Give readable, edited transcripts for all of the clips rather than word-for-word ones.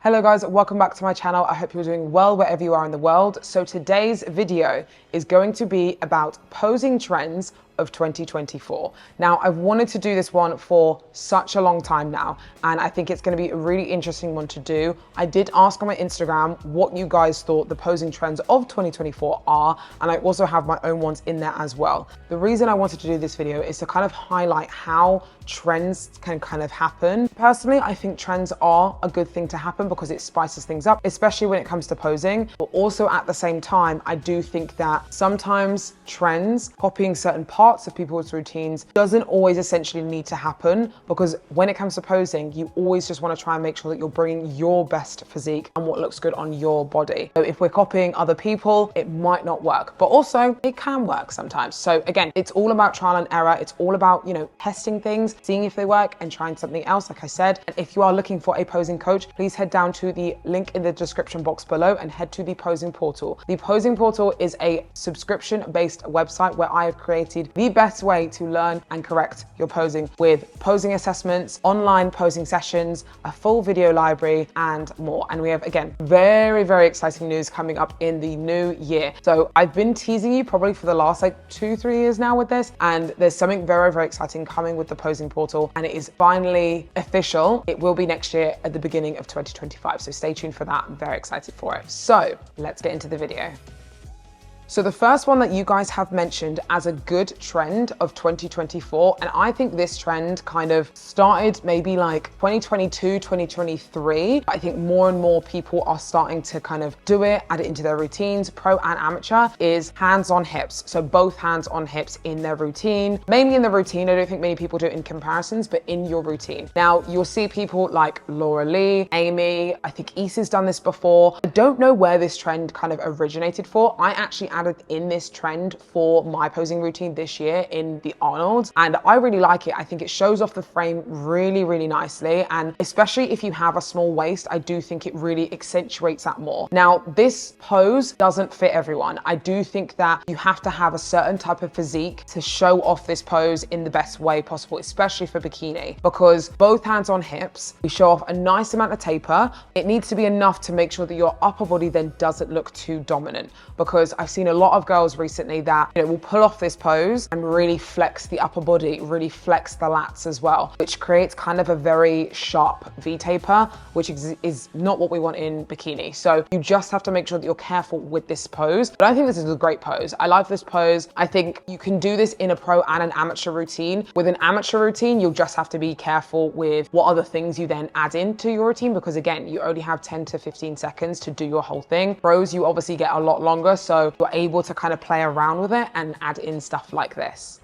Hello guys, welcome back to my channel. I hope you're doing well wherever you are in the world. So today's video is going to be about posing trends of 2024. Now, I've wanted to do this one for such a long time now, and I think it's going to be a really interesting one to do. I did ask on my Instagram what you guys thought the posing trends of 2024 are, and I also have my own ones in there as well. The reason I wanted to do this video is to kind of highlight how trends can kind of happen. Personally, I think trends are a good thing to happen because it spices things up, especially when it comes to posing. But also at the same time, I do think that sometimes trends, copying certain parts of people's routines, doesn't always essentially need to happen, because when it comes to posing, you always just want to try and make sure that you're bringing your best physique and what looks good on your body. So if we're copying other people, it might not work, but also it can work sometimes. So again, it's all about trial and error. It's all about, testing things, seeing if they work and trying something else, like I said. And if you are looking for a posing coach, please head down to the link in the description box below and head to the posing portal. The posing portal is a subscription-based website where I have created the best way to learn and correct your posing, with posing assessments, online posing sessions, a full video library, and more. And we have, again, very, very exciting news coming up in the new year. So I've been teasing you probably for the last 2-3 years now with this, and there's something very, very exciting coming with the posing portal, and it is finally official. It will be next year at the beginning of 2025. So stay tuned for that. I'm very excited for it. So let's get into the video. So the first one that you guys have mentioned as a good trend of 2024, and I think this trend kind of started maybe 2022, 2023. I think more and more people are starting to kind of do it, add it into their routines, pro and amateur, is hands on hips. So both hands on hips in their routine, mainly in the routine. I don't think many people do it in comparisons, but in your routine. Now you'll see people like Laura Lee, Amy, I think Issa's done this before. I don't know where this trend kind of originated for. I actually added in this trend for my posing routine this year in the Arnold, and I really like it. I think it shows off the frame really, really nicely, and especially if you have a small waist, I do think it really accentuates that more. Now, this pose doesn't fit everyone. I do think that you have to have a certain type of physique to show off this pose in the best way possible, especially for bikini, because both hands on hips, we show off a nice amount of taper. It needs to be enough to make sure that your upper body then doesn't look too dominant, because I've seen a lot of girls recently that will pull off this pose and really flex the upper body, really flex the lats as well, which creates kind of a very sharp V-taper, which is not what we want in bikini. So you just have to make sure that you're careful with this pose. But I think this is a great pose. I love this pose. I think you can do this in a pro and an amateur routine. With an amateur routine, you'll just have to be careful with what other things you then add into your routine, because again, you only have 10 to 15 seconds to do your whole thing. Pros, you obviously get a lot longer, so you're able to kind of play around with it and add in stuff like this.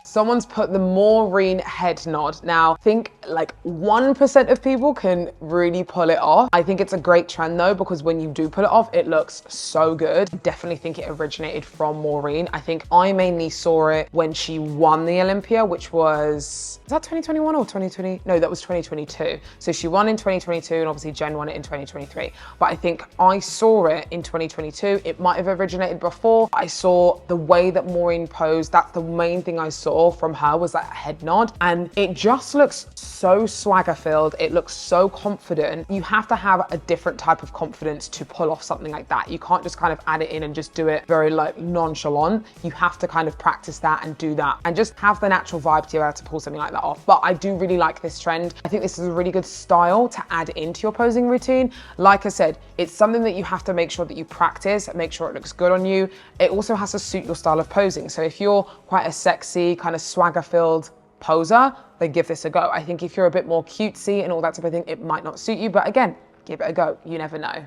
Someone's put the Morin head nod. Now, I think 1% of people can really pull it off. I think it's a great trend though, because when you do pull it off, it looks so good. I definitely think it originated from Morin. I think I mainly saw it when she won the Olympia, which was that 2021 or 2020? No, that was 2022. So she won in 2022, and obviously Jen won it in 2023. But I think I saw it in 2022. It might have originated before. I saw the way that Morin posed. That's the main thing I saw from her, was that head nod, and it just looks so swagger filled. It looks so confident. You have to have a different type of confidence to pull off something like that. You can't just kind of add it in and just do it very nonchalant. You have to kind of practice that and do that and just have the natural vibe to be able to pull something like that off. But I do really like this trend. I think this is a really good style to add into your posing routine. Like I said, it's something that you have to make sure that you practice, make sure it looks good on you. It also has to suit your style of posing. So if you're quite a sexy kind of swagger-filled poser, then give this a go. I think if you're a bit more cutesy and all that type of thing, it might not suit you, but again, give it a go. You never know.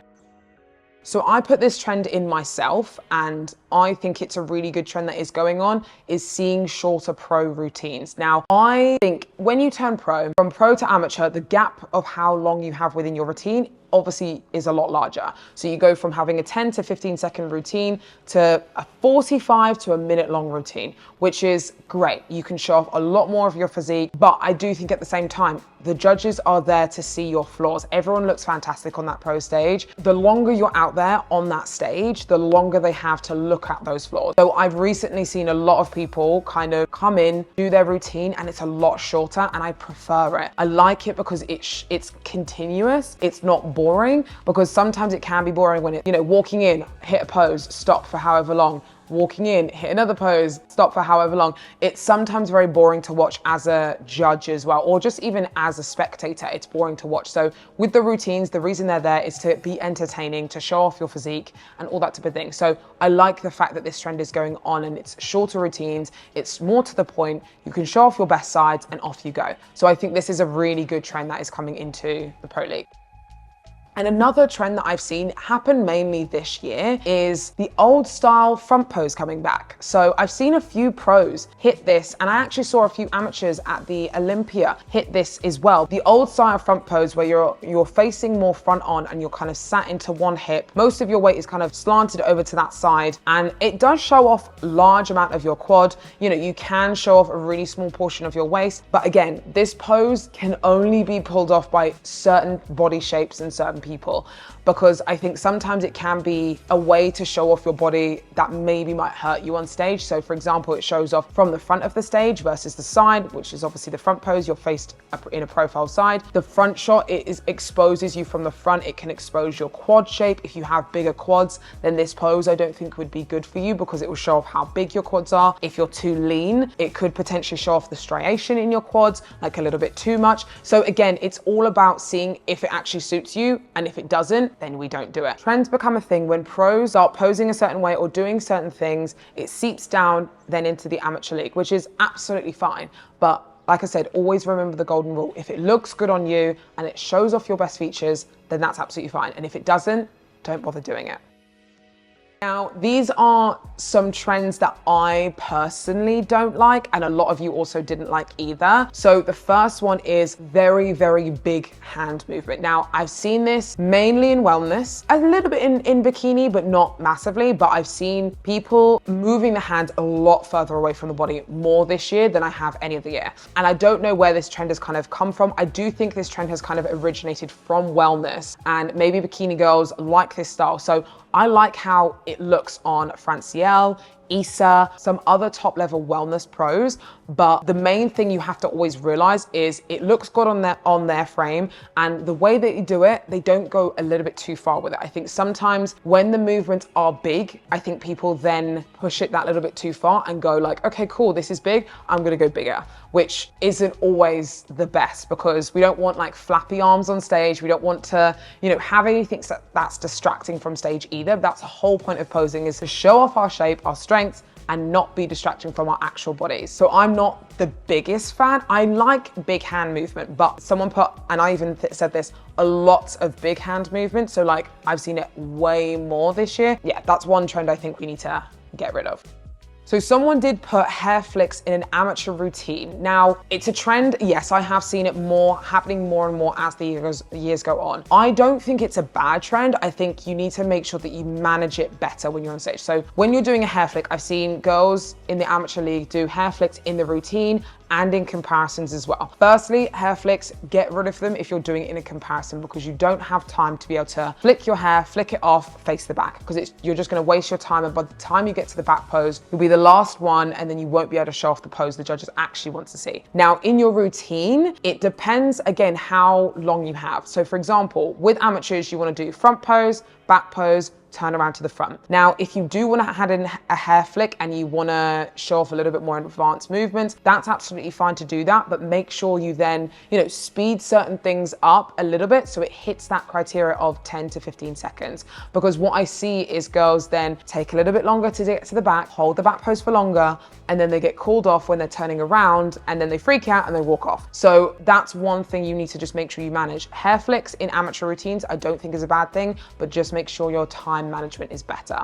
So I put this trend in myself, and I think it's a really good trend that is going on, is seeing shorter pro routines. Now, I think when you turn pro, from pro to amateur, the gap of how long you have within your routine obviously is a lot larger. So you go from having a 10 to 15 second routine to a 45 to a minute long routine, which is great. You can show off a lot more of your physique, but I do think at the same time, the judges are there to see your flaws. Everyone looks fantastic on that pro stage. The longer you're out there on that stage, the longer they have to look at those flaws. So I've recently seen a lot of people kind of come in, do their routine, and it's a lot shorter, and I prefer it. I like it because it's continuous. It's not boring. boring, because sometimes it can be boring when it, walking in, hit a pose, stop for however long, walking in, hit another pose, stop for however long. It's sometimes very boring to watch as a judge as well, or just even as a spectator, it's boring to watch. So with the routines, the reason they're there is to be entertaining, to show off your physique and all that type of thing. So I like the fact that this trend is going on, and it's shorter routines, it's more to the point, you can show off your best sides and off you go. So I think this is a really good trend that is coming into the Pro League. And another trend that I've seen happen mainly this year is the old style front pose coming back. So I've seen a few pros hit this, and I actually saw a few amateurs at the Olympia hit this as well. The old style front pose where you're facing more front on and you're kind of sat into one hip. Most of your weight is kind of slanted over to that side, and it does show off large amount of your quad. You can show off a really small portion of your waist, but again, this pose can only be pulled off by certain body shapes and certain people, because I think sometimes it can be a way to show off your body that maybe might hurt you on stage. So for example, it shows off from the front of the stage versus the side, which is obviously the front pose, you're faced in a profile side. The front shot, exposes you from the front. It can expose your quad shape. If you have bigger quads, then this pose I don't think would be good for you, because it will show off how big your quads are. If you're too lean, it could potentially show off the striation in your quads, like a little bit too much. So again, it's all about seeing if it actually suits you, and if it doesn't, then we don't do it. Trends become a thing when pros start posing a certain way or doing certain things. It seeps down then into the amateur league, which is absolutely fine. But like I said, always remember the golden rule. If it looks good on you and it shows off your best features, then that's absolutely fine. And if it doesn't, don't bother doing it. Now, these are some trends that I personally don't like, and a lot of you also didn't like either. So the first one is very, very big hand movement. Now, I've seen this mainly in wellness, a little bit in bikini, but not massively, but I've seen people moving the hands a lot further away from the body more this year than I have any other year. And I don't know where this trend has kind of come from. I do think this trend has kind of originated from wellness, and maybe bikini girls like this style. So I like how it looks on Francielle, Issa, some other top level wellness pros, but the main thing you have to always realize is it looks good on their frame, and the way that you do it, they don't go a little bit too far with it. I think sometimes when the movements are big, I think people then push it that little bit too far and go like, okay, cool, this is big, I'm gonna go bigger, which isn't always the best, because we don't want like flappy arms on stage. We don't want to, have anything that's distracting from stage either. That's the whole point of posing, is to show off our shape, our strengths, and not be distracting from our actual bodies. So I'm not the biggest fan. I like big hand movement, but someone put, and I even said this, a lot of big hand movement. So like I've seen it way more this year. Yeah, that's one trend I think we need to get rid of. So someone did put hair flicks in an amateur routine. Now, it's a trend. Yes, I have seen it happening more and more as the years go on. I don't think it's a bad trend. I think you need to make sure that you manage it better when you're on stage. So when you're doing a hair flick, I've seen girls in the amateur league do hair flicks in the routine and in comparisons as well. Firstly, hair flicks, get rid of them if you're doing it in a comparison, because you don't have time to be able to flick your hair, flick it off, face the back, because you're just gonna waste your time, and by the time you get to the back pose, you'll be the last one, and then you won't be able to show off the pose the judges actually want to see. Now, in your routine, it depends, again, how long you have. So for example, with amateurs, you wanna do front pose, back pose, turn around to the front. Now, if you do want to add in a hair flick and you want to show off a little bit more advanced movements, that's absolutely fine to do that, but make sure you then, speed certain things up a little bit so it hits that criteria of 10 to 15 seconds. Because what I see is girls then take a little bit longer to get to the back, hold the back pose for longer, and then they get called off when they're turning around, and then they freak out and they walk off. So that's one thing you need to just make sure you manage. Hair flicks in amateur routines, I don't think is a bad thing, but just make sure your time management is better.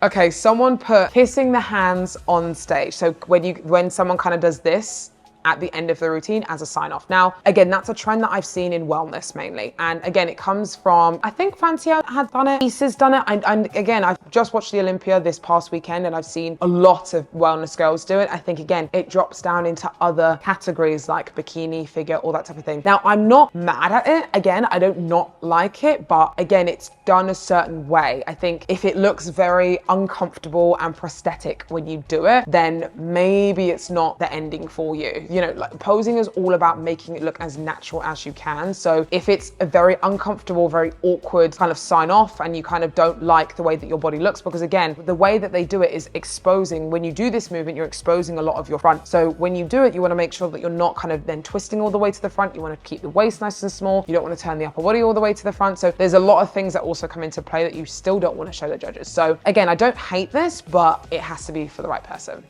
Okay, someone put kissing the hands on stage. So when someone kind of does this at the end of the routine as a sign off. Now, again, that's a trend that I've seen in wellness mainly. And again, it comes from, I think Francia had done it, Issa's done it. And again, I've just watched the Olympia this past weekend and I've seen a lot of wellness girls do it. I think again, it drops down into other categories like bikini, figure, all that type of thing. Now, I'm not mad at it. Again, I don't not like it, but again, it's done a certain way. I think if it looks very uncomfortable and prosthetic when you do it, then maybe it's not the ending for you. You know, like posing is all about making it look as natural as you can. So if it's a very uncomfortable, very awkward kind of sign off and you kind of don't like the way that your body looks, because again, the way that they do it is exposing, when you do this movement, you're exposing a lot of your front. So when you do it, you want to make sure that you're not kind of then twisting all the way to the front. You want to keep the waist nice and small. You don't want to turn the upper body all the way to the front. So there's a lot of things that also come into play that you still don't want to show the judges. So again, I don't hate this, but it has to be for the right person.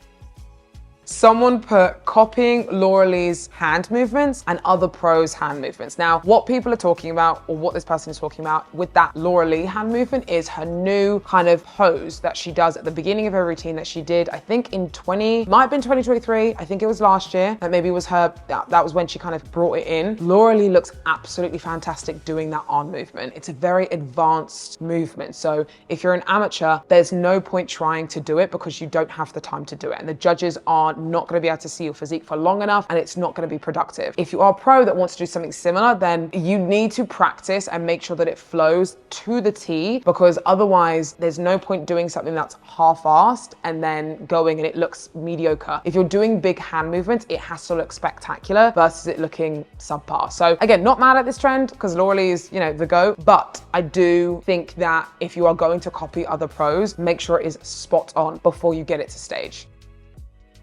Someone put copying Laura Lee's hand movements and other pros' hand movements. Now, what people are talking about, or what this person is talking about with that Laura Lee hand movement, is her new kind of pose that she does at the beginning of her routine that she did, I think might have been 2023. I think it was last year. That maybe was her, that was when she kind of brought it in. Laura Lee looks absolutely fantastic doing that arm movement. It's a very advanced movement. So if you're an amateur, there's no point trying to do it because you don't have the time to do it. And the judges are not going to be able to see your physique for long enough and it's not going to be productive. If you are a pro that wants to do something similar, then you need to practice and make sure that it flows to the T, because otherwise there's no point doing something that's half-assed and then going and it looks mediocre. If you're doing big hand movements, it has to look spectacular versus it looking subpar. So again, not mad at this trend because Laura Lee is, you know, the GOAT, but I do think that if you are going to copy other pros, make sure it is spot on before you get it to stage.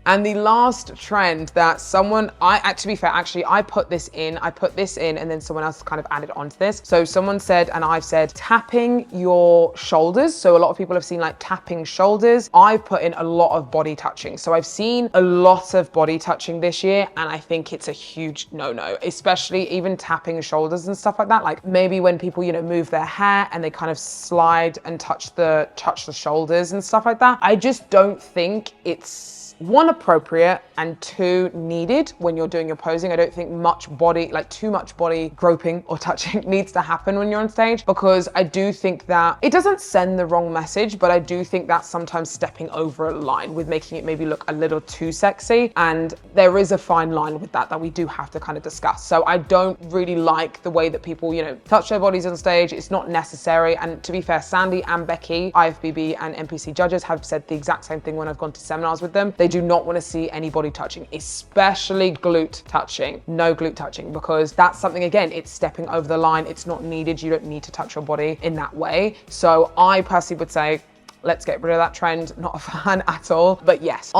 And the last trend that to be fair, I put this in and then someone else kind of added onto this. So someone said, and I've said, tapping your shoulders. So a lot of people have seen like tapping shoulders. I've put in a lot of body touching. So I've seen a lot of body touching this year and I think it's a huge no-no, especially even tapping shoulders and stuff like that. Like maybe when people, you know, move their hair and they kind of slide and touch the shoulders and stuff like that. I just don't think it's one, appropriate, and two, needed when you're doing your posing. I don't think too much body groping or touching needs to happen when you're on stage, because I do think that it doesn't send the wrong message, but I do think that's sometimes stepping over a line with making it maybe look a little too sexy. And there is a fine line with that we do have to kind of discuss. So I don't really like the way that people, you know, touch their bodies on stage. It's not necessary. And to be fair, Sandy and Becky, IFBB and NPC judges, have said the exact same thing when I've gone to seminars with them. They do not want to see any body touching, especially glute touching. No glute touching, because that's something, again, it's stepping over the line. It's not needed. You don't need to touch your body in that way. So I personally would say, let's get rid of that trend. Not a fan at all. But yes,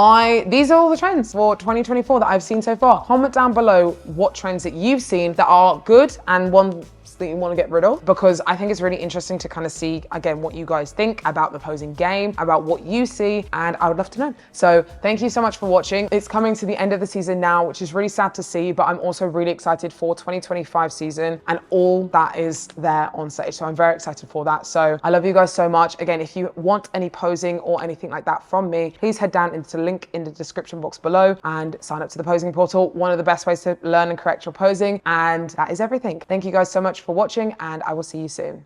these are all the trends for 2024 that I've seen so far. Comment down below what trends that you've seen that are good and ones that you want to get rid of, because I think it's really interesting to kind of see, again, what you guys think about the posing game, about what you see, and I would love to know. So thank you so much for watching. It's coming to the end of the season now, which is really sad to see, but I'm also really excited for 2025 season and all that is there on stage. So I'm very excited for that. So I love you guys so much. Again, if you want any posing or anything like that from me, please head down into the link in the description box below and sign up to the posing portal. One of the best ways to learn and correct your posing. And that is everything. Thank you guys so much for watching and I will see you soon.